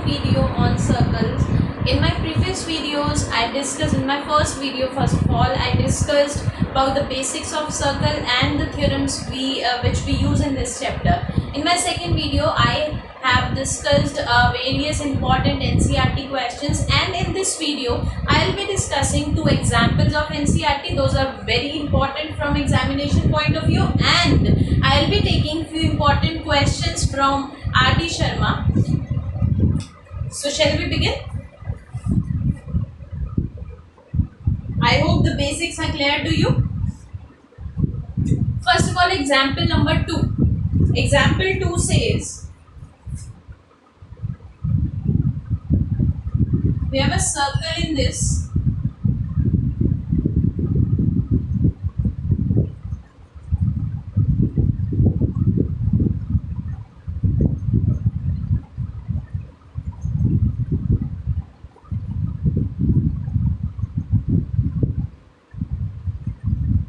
video on circles. In my previous videos, I discussed in my first video, first of all, I discussed about the basics of circle and the theorems which we use in this chapter. In my second video, I have discussed various important NCERT questions, and in this video, I will be discussing two examples of NCERT. Those are very important from examination point of view, and I will be taking few important questions from R.D. Sharma. So shall we begin? I hope the basics are clear to you. First of all, example number 2. Example 2 says, we have a circle in this.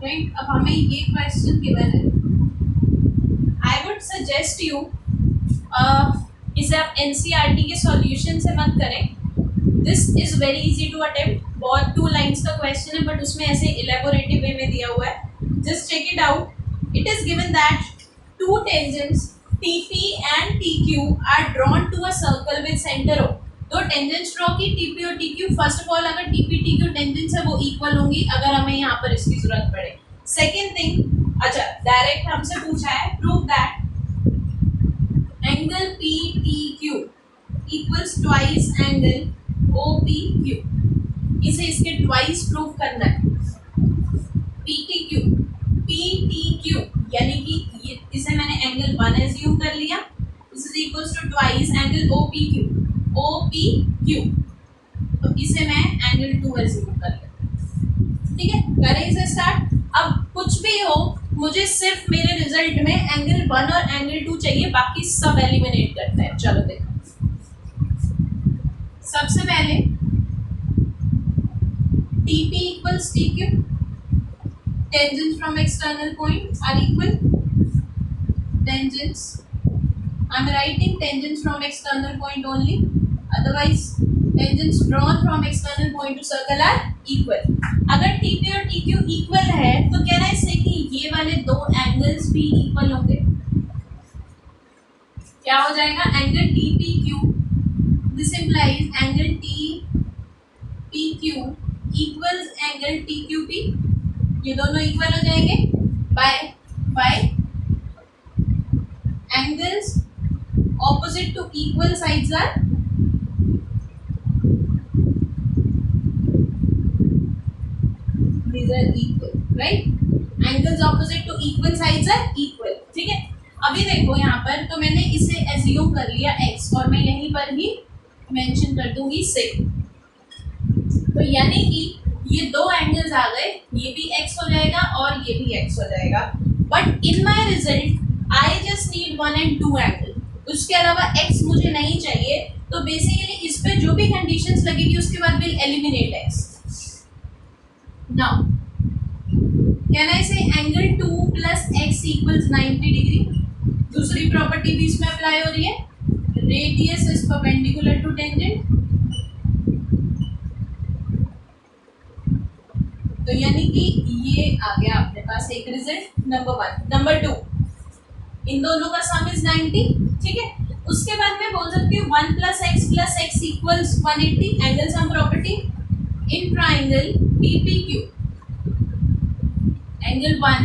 Right? अब हमें ये question given है. I would suggest you इसे आप NCERT के solution से मत करें. This is very easy to attempt. बहुत 2 लाइन्स का क्वेश्चन है, बट उसमें ऐसे इलेबोरेटिव वे में दिया हुआ है. Just check it out. It is given that 2 tangents TP and TQ are drawn to a circle with center O. तो टेंजेंट्स ड्रॉ की TP और TQ. फर्स्ट ऑफ ऑल, अगर TP TQ टेंजेंट्स है वो इक्वल होंगी अगर हमें यहाँ पर इसकी जरूरत पड़े. सेकेंड थिंग, अच्छा डायरेक्ट हमसे पूछा है prove that angle PTQ equals twice angle OPQ. इसे इसके ट्वाइस प्रूव करना है. PTQ यानी कि इसे मैंने एंगल 1 एज्यूम कर लिया. This is equals to twice angle OPQ. तो इसे मैं एंगल 2 एज्यूम कर लिया. ठीक है, करें इसे स्टार्ट. अब कुछ भी हो, मुझे सिर्फ मेरे रिजल्ट में एंगल 1 और एंगल 2 चाहिए, बाकी सब एलिमिनेट करते हैं. चलो देखो. सबसे पहले TP equals TQ. Tangents from external points are equal. Tangents. I'm writing tangents from external point only. Otherwise, tangents drawn from external point to circle are equal. अगर TP और TQ equal है, तो कैन आई से कि ये वाले 2 angles भी equal होंगे. क्या हो जाएगा? Angle TPQ. This implies angle TPQ equals angle TQP. ये दोनों इक्वल हो जाएंगे by angles opposite to equal sides are these are equal, right? Angles opposite to equal sides are equal. ठीक है, अभी देखो यहाँ पर, तो मैंने इसे एज्यूम कर लिया x, और मैं यहीं पर ही मेंशन कर दूंगी से. तो यानी कि ये 2 एंगल्स आ गए, ये भी x हो जाएगा और ये भी x हो जाएगा. But in my result I just need 1 and 2 angle. उसके अलावा x मुझे नहीं चाहिए. तो बेसिकली इस पे जो भी कंडीशंस लगेगी उसके बाद will eliminate x. Now can I say angle 2 plus x equals 90 degree. दूसरी प्रॉपर्टी भी इसमें अप्लाई हो रही है. Radius is perpendicular to tangent. तो यानी कि ये आ गया अपने पास एक रिजल्ट नंबर 1. नंबर 2, इन दोनों का सम इज 90. ठीक है, उसके बाद मैं बोल सकती हूँ 1 plus x equals 180. Angle sum property in triangle TPQ. Angle 1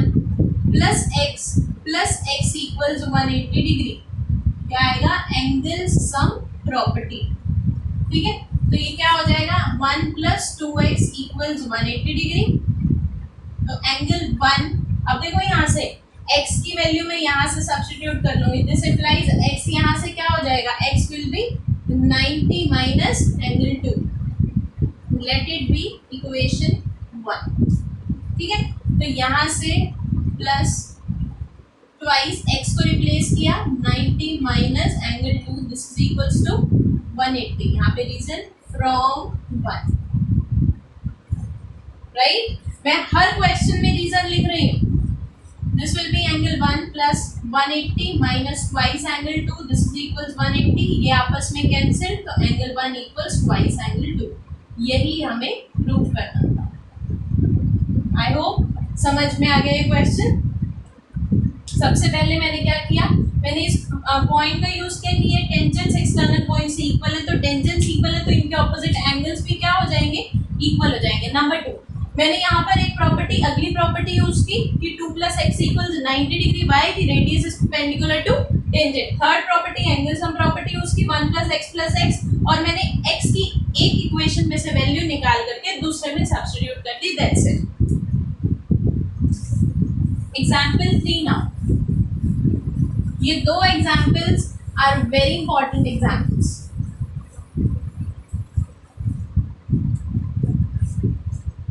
plus x equals 180 degree. क्या आएगा? Angle sum property. ठीक है, तो ये क्या हो जाएगा? 1 plus 2x equals 180 डिग्री. तो एंगल 1, अब देखो यहाँ से x की वैल्यू में यहाँ से सब्स्टिट्यूट कर लूँगी. दिस इम्प्लाइज x यहाँ से क्या हो जाएगा? x will be 90 minus angle 2. Let it be equation 1. ठीक है, तो यहाँ से प्लस ट्वाइस x को रिप्लेस किया, 90 minus angle 2. This is equals to 180. यहाँ पे रीजन फ्रॉम 1. राइट, मैं हर क्वेश्चन में रीजन लिख रही हूँ. This will B angle 1 plus 180 minus twice angle 2, this is equals 180, ये आपस में कैंसिल, तो एंगल 1 इक्वल्स ट्वाइस एंगल 2। यही हमें प्रूव करना था। आई होप समझ में आ गया ये क्वेश्चन। सबसे पहले मैंने क्या किया, मैंने इस पॉइंट का यूज किया कि ये टेंजेंट्स एक्सटर्नल पॉइंट से इक्वल है, तो टेंजेंट्स इक्वल है तो इनके ऑपोजिट एंगल्स भी क्या हो जाएंगे, इक्वल हो जाएंगे। नंबर 2, मैंने यहाँ पर एक प्रॉपर्टी, अगली प्रॉपर्टी यूज की कि 2 + x = 90 degree by the radius is perpendicular to tangent. Third property angle sum property use की 1 + x, और मैंने x की एक इक्वेशन में से वैल्यू निकाल करके दूसरे में सब्स्टिट्यूट कर दी, दैट्स इट। Example 3 now. ये दो examples are very important examples.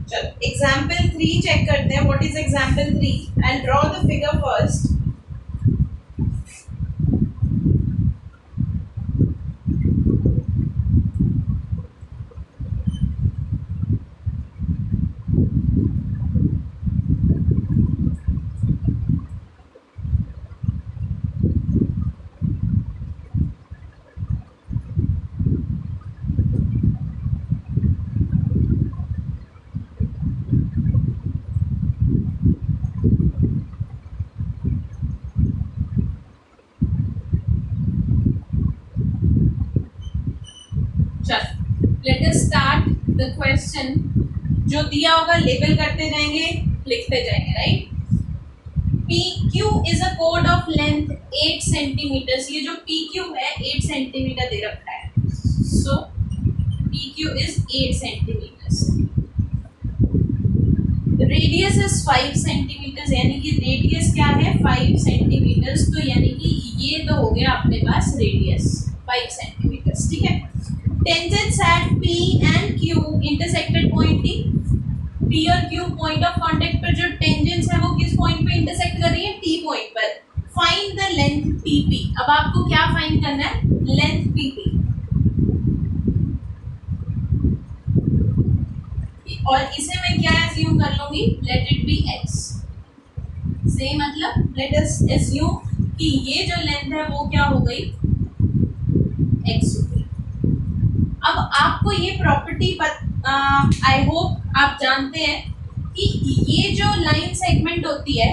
चलो एग्जाम्पल 3 चेक करते हैं। What is example 3? I draw the figure first. Let us start the question. जो दिया होगा लेबल करते जाएंगे, लिखते जाएंगे, राइट। PQ इज अ कोड ऑफ लेंथ 8 सेंटीमीटर। ये जो PQ है 8 सेंटीमीटर दे रखा है, so PQ is 8 centimetre. Radius is 5 centimetre, यानी कि रेडियस क्या है 5 सेंटीमीटर, तो यानी कि ये तो हो गया अपने पास रेडियस 5 सेंटीमीटर, ठीक है। Tangents at P and Q intersected point T। P और Q पॉइंट ऑफ कांटेक्ट पर जो टेंजेंट्स है वो किस पॉइंट पे इंटरसेक्ट कर रही है, T पॉइंट पर। Find the length PP। अब आपको क्या फाइंड करना है, लेंथ PP। और इसे मैं क्या एज्यूम कर लूंगी, लेट इट बी x। से मतलब लेट अस एज्यूम कि ये जो लेंथ है वो क्या हो गई, x हो गई। अब आपको ये प्रॉपर्टी आई होप आप जानते हैं कि ये जो लाइन सेगमेंट होती है,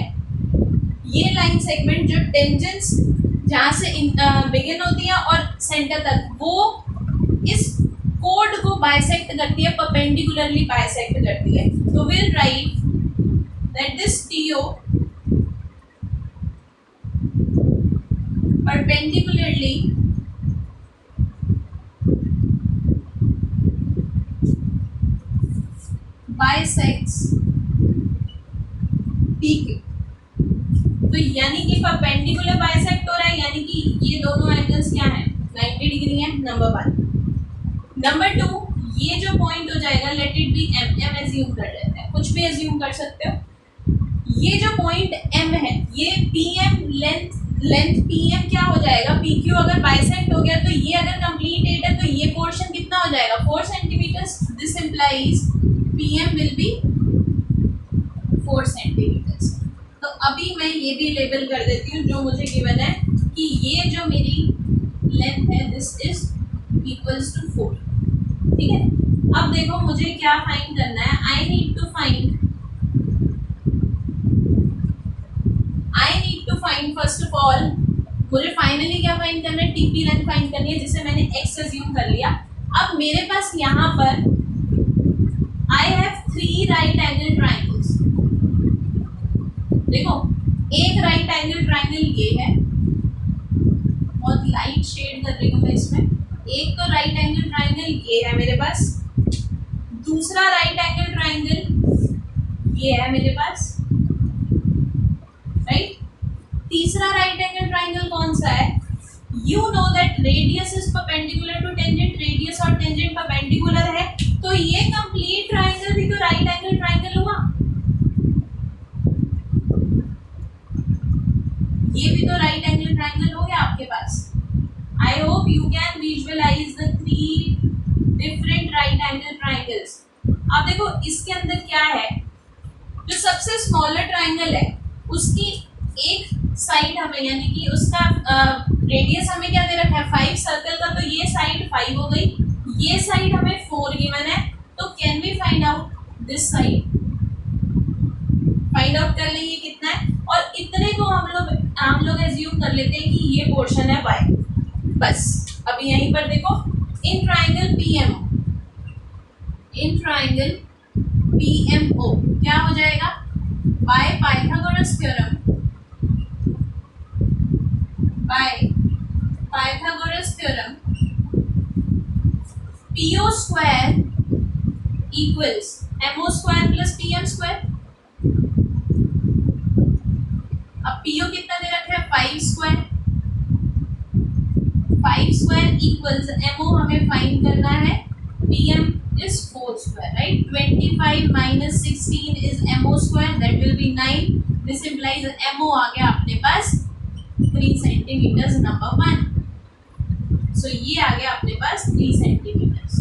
ये लाइन सेगमेंट जो टेंजेंट्स जहाँ से बिगिन होती है और सेंटर तक, वो इस कोड को बाइसेक्ट करती है, परपेंडिकुलरली बाइसेक्ट करती है। तो will write that this TO perpendicularly bisects PQ। तो यानी कि परपेंडिकुलर बाइसेक्ट हो रहा है, यानी कि ये दोनों एंगल्स क्या हैं, 90 डिग्री है, नंबर 1। नंबर 2, ये जो पॉइंट हो जाएगा, late it B M assume कर लेते हैं, कुछ भी एज्यूम कर सकते हो। ये जो पॉइंट M है, ये PM लेंथ PM क्या हो जाएगा, PQ अगर बाइसेक्ट हो गया तो ये अगर कंप्लीट 8 है तो ये पोर्शन कितना हो जाएगा, 4 centimetre. This implies PM will be 4 centimetre. तो अभी मैं ये भी लेबल कर देती हूँ जो मुझे गिवन है कि ये जो मेरी लेंथ है दिस इज इक्वल्स टू 4, ठीक है। अब देखो मुझे क्या फाइंड करना है, I need to find first of all, मुझे फाइनली क्या फाइंड करना है, TP लेंथ फाइंड करनी है, जिसे मैंने x अज्यूम कर लिया। अब मेरे पास यहाँ पर I have 3 right angle triangles. देखो एक राइट एंगल ट्राइंगल ये है, बहुत लाइट शेड कर रही हूँ मैं इसमें। एक तो राइट एंगल ट्राइंगल ये है मेरे पास, दूसरा राइट एंगल ट्राइंगल ये है मेरे पास, राइट। तीसरा राइट एंगल ट्राइंगल कौन सा है, you know that radius is perpendicular to tangent, radius और टेंजेंट परपेंडिकुलर है, तो ये कंप्लीट ट्राइंगल भी तो राइट एंगल ट्राइंगल हुआ, ये भी तो राइट एंगल ट्राइंगल हो गया आपके पास। I hope you can visualise the 3 different right angle triangles. अब देखो इसके अंदर क्या है, जो सबसे स्मॉलर ट्राइंगल है उसकी एक साइड हमें यानी कि उसका रेडियस हमें क्या दे रखा है 5 सर्कल का, तो ये साइड 5 हो गई, ये साइड हमें 4 गिवन है, तो can we find out this side, find out कर लेंगे कितना है, और इतने को हम लोग एज्यूम कर लेते हैं कि ये पोर्शन है y। बस अभी यहीं पर देखो, इन ट्राइंगल PMO क्या हो जाएगा, by Pythagoras theorem, PO square equals MO square plus PM square. अब PO कितना दे रखा है 5 स्क्वायर, 5 स्क्वायर इक्वल्स MO हमें फाइंड करना है, PM is 4 square, right? 25 minus 16 is MO square, that will be 9. This implies MO आ गया अपने पास 3 centimeters number 1. So ये आ गया अपने पास 3 centimeters.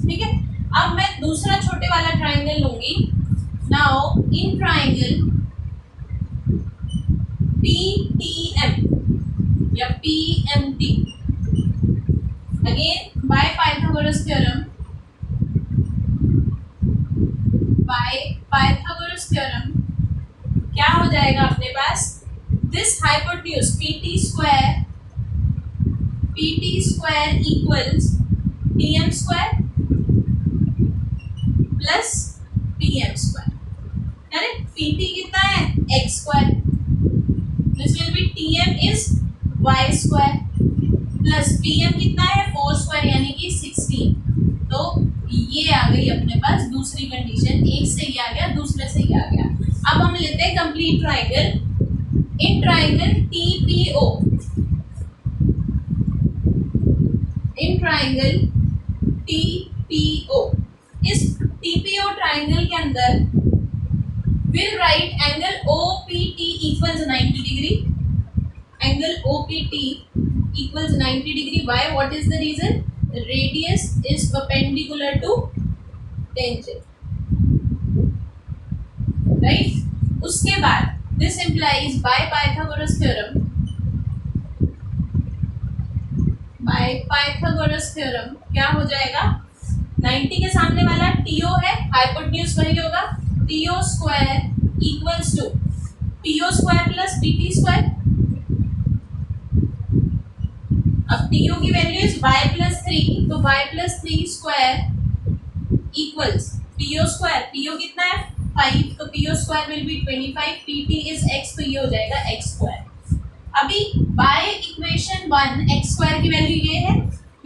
ठीक है, अब मैं दूसरा छोटे वाला ट्राइंगल लूंगी. Now in triangle PTM या PMT, again by Pythagoras theorem, क्या हो जाएगा अपने पास, this hypotenuse PT square equals TM square plus PM square, correct. PT कितना है x square, this will be TM is y square plus PM कितना है 4 स्क्वायर यानी कि 16। तो ये आ गई अपने पास दूसरी कंडीशन, एक से ये आ गया, दूसरे से ये आ गया। अब हम लेते हैं complete triangle, in triangle TPO, इस TPO ट्राइंगल के अंदर will write angle OPT equals 90 degree, angle OPT equals 90 degree. Why? What is the reason? The radius is perpendicular to tangent, right? उसके बाद this implies by Pythagoras theorem क्या हो जाएगा, 90 के सामने वाला TO है, हाइपोटेन्यूज वही होगा, TO square equals to PO square plus PT square. अब TO की वैल्यू इज y प्लस 3, तो y plus 3 square equals PO square, PO कितना है 5, तो PO square will be 25, PT is x, तो ये हो जाएगा x स्क्वायर। अभी बाय इक्वेशन 1 x स्क्वायर की वैल्यू ये है,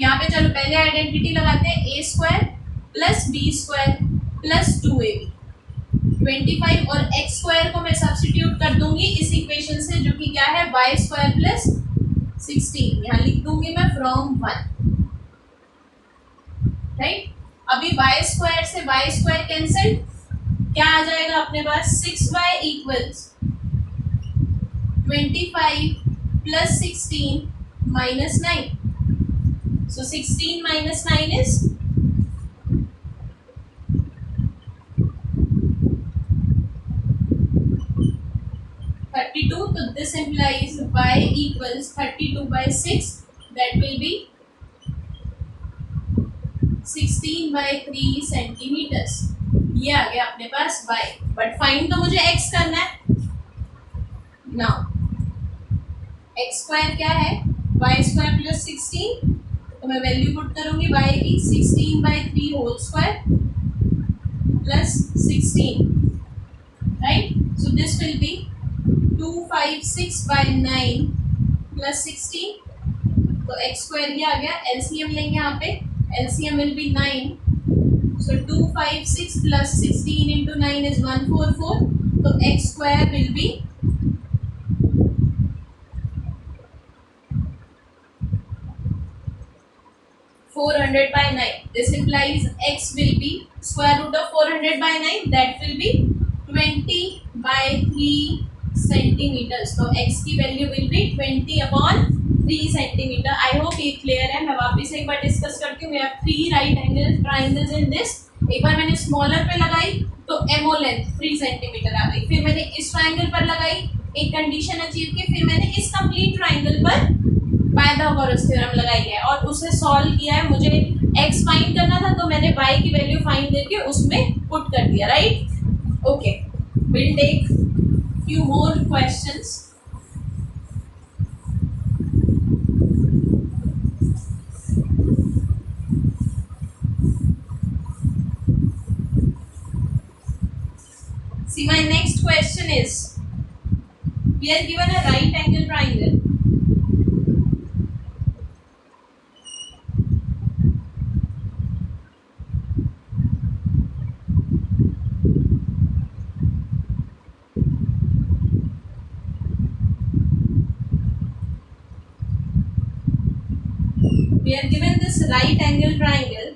यहाँ पे चलो पहले आइडेंटिटी लगाते हैं, a square plus b square plus 2ab, 25 और x स्क्वायर को मैं सब्स्टिट्यूट कर दूंगी इस इक्वेशन से, जो कि क्या है y स्क्वायर प्लस 16, यहाँ लिख दूंगी मैं फ्रॉम 1, राइट। अभी y स्क्वायर से y स्क्वायर कैंसिल, क्या आ जाएगा अपने पास 6y equals 25 plus 16 minus 9, so 16 minus 9 is 32, so this implies y equals 32 by 6, that will be 16 by 3 centimeters. ये आ गया अपने पास y, बट फाइंड तो मुझे x करना है। नाउ x स्क्वायर क्या है y स्क्वायर प्लस 16, तो मैं वैल्यू पुट करूंगी y की 16 by 3 whole square plus 16, right. So this will be 256 by 9 plus 16, तो x स्क्वायर ये आ गया, एलसीएम लेंगे यहाँ पे, LCM will be 9, so 256 plus 16 into 9 is 144, तो x square will B 400 by 9. This implies x will be square root of 400 by 9, that will be 20 by 3 centimetres, तो x की वैल्यू will be 20/3 centimetre. I hope ये clear है। मैं वापस एक बार डिस्कस करती हूँ। We have 3 right angle triangles in this. एक बार मैंने स्मॉलर पे लगाई तो एमओ लेंथ 3 सेंटीमीटर आ गई। फिर मैंने इस ट्राइंगल पर लगाई, एक कंडीशन अचीव की, फिर मैंने इस कंप्लीट ट्राइंगल पर पाइथागोरस थ्योरम लगाई है और उसे सॉल्व किया है। मुझे x फाइंड करना था तो मैंने y की वैल्यू फाइंड करके उसमें पुट कर दिया, right. Okay, will take few more questions. See, my next question is, we are given a right angle triangle. We are given this right angle triangle.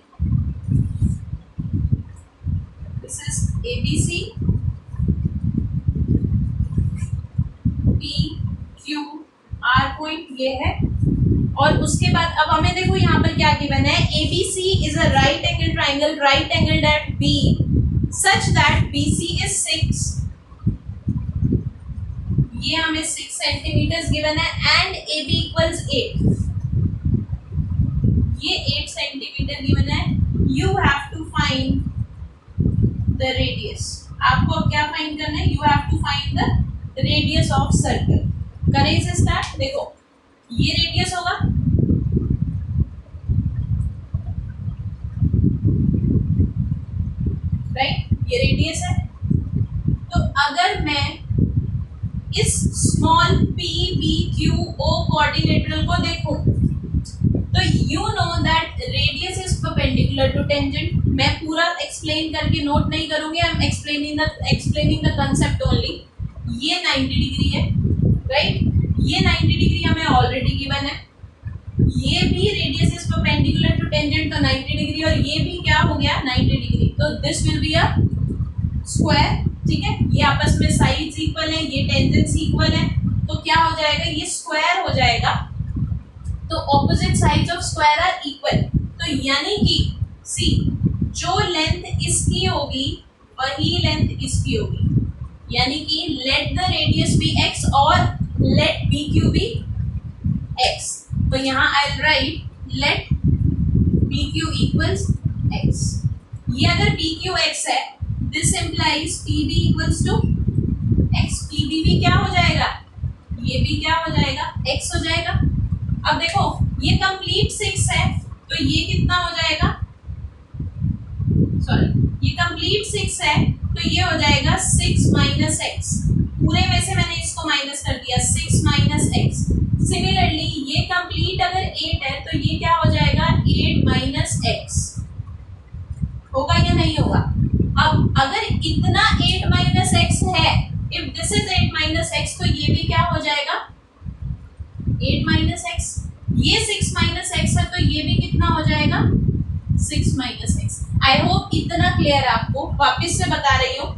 This is ABC, P, Q, R point ये है। और उसके बाद अब हमें देखो यहाँ पर क्या गिवन है, ABC is a right angle triangle, right angled at B such that BC is 6, ये हमें 6 सेंटीमीटर गिवन है, एंड AB equals 8, ये 8 सेंटीमीटर गिवन है। You have to find the radius, आपको क्या फाइंड करना है, you have to find the radius of circle. करें इसे स्टार्ट। देखो ये रेडियस होगा, राइट, ये रेडियस है। तो अगर मैं इस small p b q o coordinator को देखूं तो you know that radius is perpendicular to tangent. मैं पूरा एक्सप्लेन करके नोट नहीं करूंगी, I am explaining the concept only. ये 90 डिग्री है, राइट, ये 90 डिग्री हमें ऑलरेडी गिवन है। ये भी radius is perpendicular to tangent तो 90 डिग्री, और ये भी क्या हो गया 90 डिग्री। तो this will be a square, ठीक है। ये आपस में साइड्स इक्वल है, ये टेंजेंट्स इक्वल है, तो क्या हो जाएगा, ये स्क्वायर हो जाएगा। तो opposite sides of square are equal. तो यानी कि सी, जो लेंथ इसकी होगी वही लेंथ इसकी होगी, यानी कि let the radius be x और let be Q be x। तो यहाँ I will write let be Q equals x। ये अगर बी क्यू x है, this implies P B equals to x। P B भी क्या हो जाएगा, ये भी क्या हो जाएगा, x हो जाएगा। अब देखो ये कंप्लीट 6 है तो ये कितना हो जाएगा, सॉरी, ये कंप्लीट 6 है तो ये हो जाएगा 6 माइनस एक्स। पूरे में से मैंने इसको माइनस कर दिया, 6 माइनस एक्स। सिमिलरली ये कंप्लीट अगर 8 है तो ये क्या हो जाएगा, 8 माइनस एक्स। होगा या नहीं होगा। अब अगर इतना 8 माइनस एक्स है, if this is 8 minus x, तो ये भी क्या हो जाएगा 8 माइनस एक्स। ये 6 माइनस एक्स है तो ये भी कितना हो जाएगा 6 माइनस एक्स। आई होप इतना क्लियर है आपको। वापस से बता रही हूँ,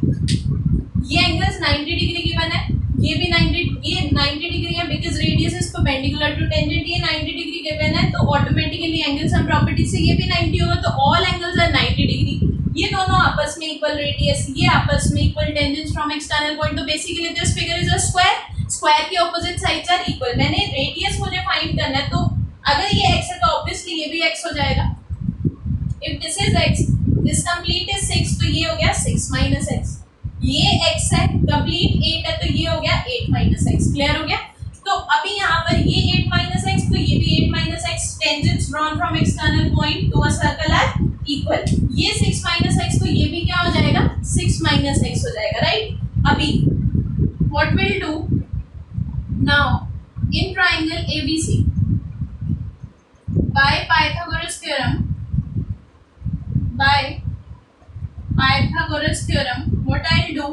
ये एंगल्स 90 डिग्री गिवन है, ये भी 90 डिग्री है because radius is perpendicular to tangent. ये 90 डिग्री गिवन है तो ऑटोमेटिकली एंगल सम प्रॉपर्टी से ये भी 90 होगा, तो ऑल एंगल्स आर 90 डिग्री। ये दोनों आपस में इक्वल रेडियस, ये आपस में equal tangents from external point. तो basically this figure is a square. Square की ऑपोजिट साइड्स आर इक्वल। मैंने रेडियस मुझे फाइंड करना है, तो अगर ये x है तो ऑब्वियसली ये भी x हो जाएगा। If this is x, this complete is 6, तो ये हो गया 6 माइनस x। ये x है, कंप्लीट 8 है तो ये हो गया 8 माइनस x। क्लियर हो गया। तो अभी यहाँ पर ये 8 माइनस x, तो ये भी 8 minus x। Tangents drawn from external point to a circle are equal. ये 6 माइनस x, तो ये भी क्या हो जाएगा 6 माइनस x हो जाएगा, राइट। अभी what will do now in triangle ABC by Pythagoras theorem, what I'll do,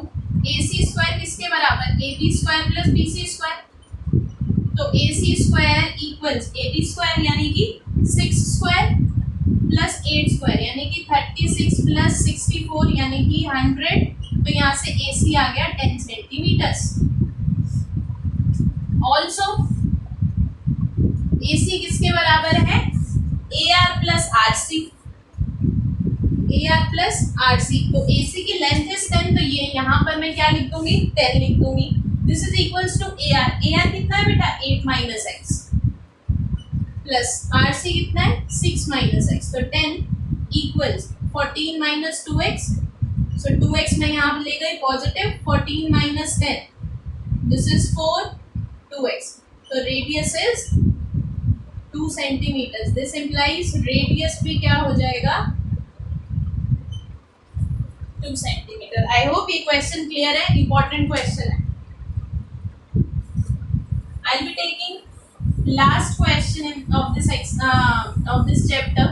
AC square किसके बराबर, AB square plus BC square। तो AC square equals AB square यानी कि 6 square plus 8 square यानी कि 36 plus 64 यानी कि 100। तो यहाँ से AC आ गया 10 सेंटीमीटर्स। ऑल्सो AC किसके बराबर है, AR plus RC। A R plus R C. तो ए सी की लेंथ इज 10, तो ये यहाँ पर मैं क्या लिख दूंगी 10 लिख दूंगी। This is equals to A R कितना है बेटा 8 minus x plus R C कितना है 6 माइनस एक्स, तो 10 इक्वल्स 14 माइनस 2x, सो 2x मैं यहाँ ले गई positive, 14 minus 10 this is 4 2x, तो radius is 2 centimetre. This implies radius भी क्या हो जाएगा 2 सेंटीमीटर। आई होप ये क्वेश्चन क्लियर है, इंपॉर्टेंट क्वेश्चन है। I will be taking last question of this chapter.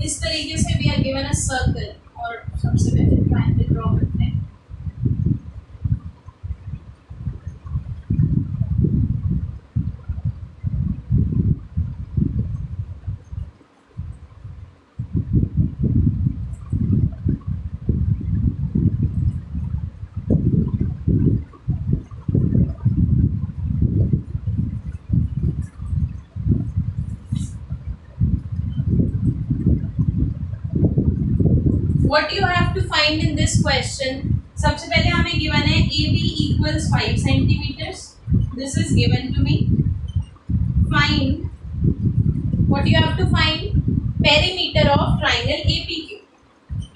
इस तरीके से we are given a circle, और सबसे पहले ट्रायंगल ड्रॉ करते हैं। What you have to find in this question? सबसे पहले हमें गिवन है AB equals 5 centimeters. This is given to me. Find what you have to find perimeter of triangle APQ.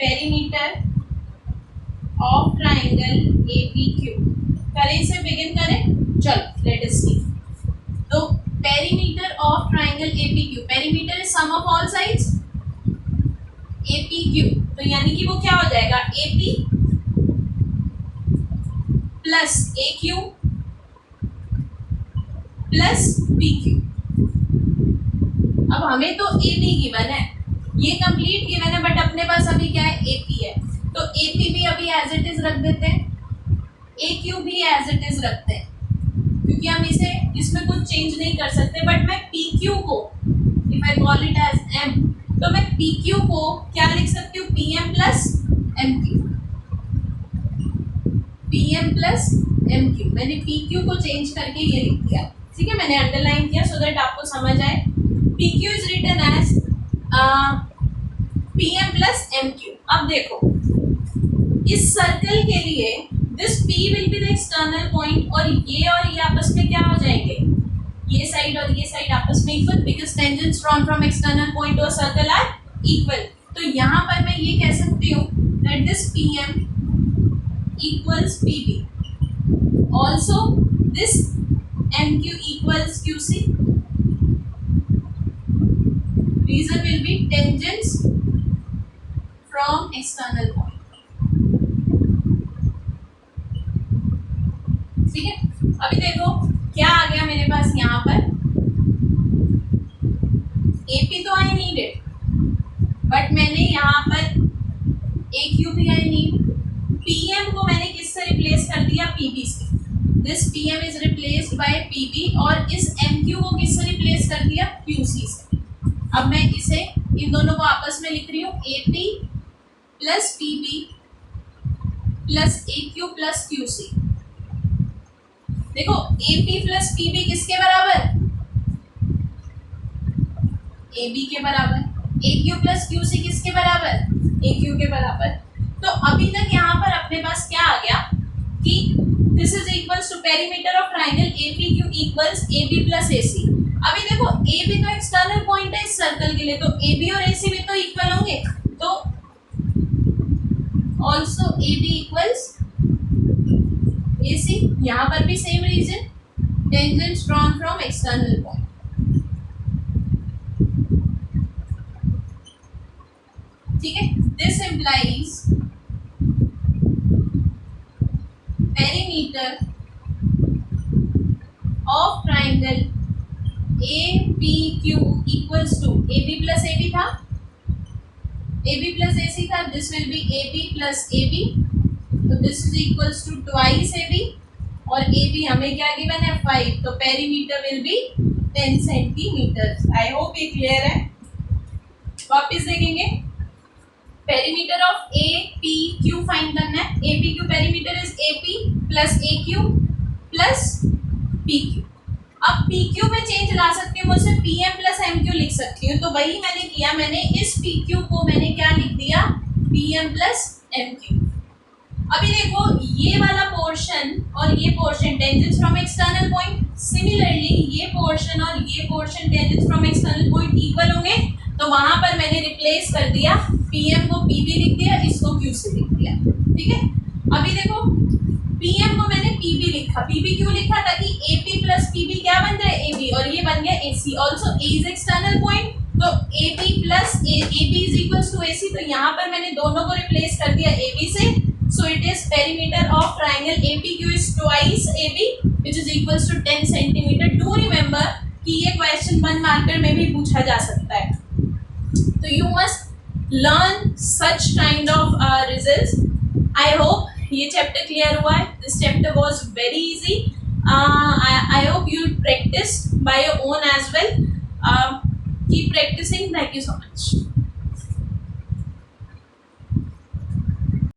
Perimeter of triangle APQ. करें इसे begin करें, चलो let us see. तो perimeter of triangle APQ. Perimeter is sum of all sides. APQ, तो यानी कि वो क्या हो जाएगा AP plus AQ plus PQ। अब हमें तो AD गिवन है, ये कंप्लीट गिवन है, बट अपने पास अभी क्या है AP है, तो AP भी अभी एज इट इज रख देते हैं, AQ भी एज इट इज रखते हैं, क्योंकि हम इसे इसमें कुछ चेंज नहीं कर सकते। बट मैं PQ को, if I call it as M, तो मैं PQ को क्या लिख सकती हूँ PM plus MQ, PM plus MQ। मैंने PQ को चेंज करके ये लिख दिया, ठीक है, मैंने अंडरलाइन किया सो दैट आपको समझ आए। PQ is written as PM plus MQ। अब देखो इस सर्कल के लिए this P will be the external point, और ये आपस में क्या हो जाएंगे, ये साइड और ये साइड आपस में equal, because tangents drawn from external point और सर्कल आर इक्वल। तो यहाँ पर मैं ये कह सकती हूँ that this PM equals PB, also this MQ equals QC. Reason will be tangents from external point. ठीक है, अभी देखो क्या आ गया मेरे पास यहाँ पर, AP तो आई नीडेड, बट मैंने यहाँ पर AQ भी आई नीड। PM को मैंने किससे रिप्लेस कर दिया PB से, this PM is replaced by PB, और इस MQ को किससे रिप्लेस कर दिया QC से। अब मैं इसे इन दोनों को आपस में लिख रही हूँ AP plus PB plus AQ plus QC। देखो AP प्लस PB किसके बराबर, AB के बराबर, AQ प्लस QC किसके बराबर, AQ के बराबर। तो अभी तक यहाँ पर अपने पास क्या आ गया कि this is equals to perimeter of triangle APQ equals AB plus AC। अभी देखो AB तो एक्सटर्नल पॉइंट है इस सर्कल के लिए, तो AB और AC भी तो इक्वल होंगे, तो ऑल्सो AB इक्वल्स AC। यहाँ पर भी same reason, tangents drawn from external point. ठीक है, this implies perimeter of triangle APQ equals to AB plus AB था, AB plus AC था, this will be AB plus AB, तो this is equals to twice AB, और AB हमें क्या given है 5, तो perimeter will be 10 centimeters। I hope ये clear है। वापिस देखेंगे, perimeter of APQ फाइंड करना है। APQ perimeter is AP plus AQ plus PQ। अब पी क्यू में चेंज ला सकती हूँ, मुझसे P M plus M Q लिख सकती हूँ, तो वही मैंने किया, मैंने इस पी क्यू को मैंने क्या लिख दिया, P M plus M Q. अभी देखो ये वाला पोर्शन और ये portion tangents from external point, similarly ये पोर्शन और ये portion tangents from external point equal होंगे, तो वहां पर मैंने रिप्लेस कर दिया, पीएम को पीबी लिख दिया, इसको क्यू से लिख दिया, ठीक है। अभी देखो पीएम को मैंने पीबी लिखा, पीबी क्यों लिखा, ताकि एपी प्लस पीबी क्या बन जाए, एबी, और ये बन गया AC, also A is external point, तो AB plus AB is equals to AC, तो यहाँ पर मैंने दोनों को रिप्लेस कर दिया एबी से, so it is perimeter of triangle APQ is twice AB which is equals to 10 centimeter. Do remember कि ये question 1 marker में भी पूछा जा सकता है, तो you must learn such kind of results. I hope ये chapter clear हुआ है, this chapter was very easy. I hope you practice by your own as well. Keep practicing. Thank you so much.